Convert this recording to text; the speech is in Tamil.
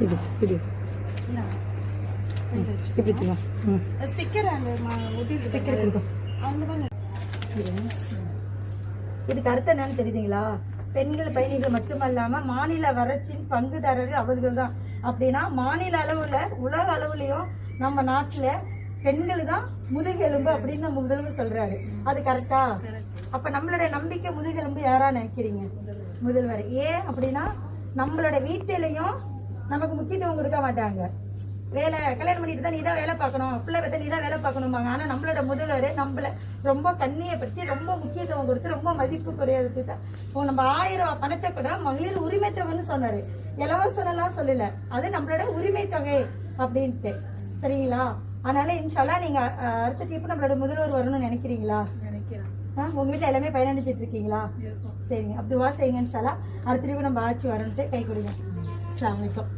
இப்படி ஸ்டிக்கர் ஸ்டிக்கர் கொடுக்கும். இதுக்கு அர்த்தம் என்னன்னு தெரியுதுங்களா? பெண்கள் பயணிகள் மட்டுமல்லாம மாநில வறட்சியின் பங்குதாரர்கள் அவர்கள் தான். அப்படின்னா மாநில அளவுல உலக அளவுலயும் நம்ம நாட்டுல பெண்கள் தான் முதுகெலும்பு அப்படின்னு நம்ம முதல்வர் சொல்றாரு. அது கரெக்டா? அப்ப நம்மளுடைய நம்பிக்கை முதுகெலும்பு யாரா நினைக்கிறீங்க? முதல்வர். ஏன் அப்படின்னா நம்மளோட வீட்டிலையும் நமக்கு முக்கியத்துவம் கொடுக்க மாட்டாங்க. வேலை கல்யாணம் பண்ணிட்டு தான் நீ தான் வேலை பார்க்கணும், பிள்ளை பற்றி நீ தான் வேலை பார்க்கணும்பாங்க. ஆனால் நம்மளோட முதல்வர் நம்மள ரொம்ப கண்ணியப்படுத்தி ரொம்ப முக்கியத்துவம் கொடுத்து ரொம்ப மதிப்பு குறையறதுக்கு தான் நம்ம 1000 ரூபாய் பணத்தை கூட மகளிர் உரிமை தொகைன்னு சொன்னாரு. இலவசம்லாம் சொல்லல, அது நம்மளோட உரிமை தொகை அப்படின்ட்டு. சரிங்களா? அதனால இன்ஷால்லா நீங்க அடுத்த ட்ரிப் நம்மளோட முதல்வர் வரணும்னு நினைக்கிறீங்களா? உங்க வீட்டுல எல்லாமே பயனடைஞ்சிட்டு இருக்கீங்களா? சரிங்க, அப்துவா செய்யுங்க. இன்ஷால்லா அடுத்த ட்ரிப் நம்ம ஆட்சி வரணுன்ட்டு கை கொடுங்க. அஸ்ஸலாமு அலைக்கும்.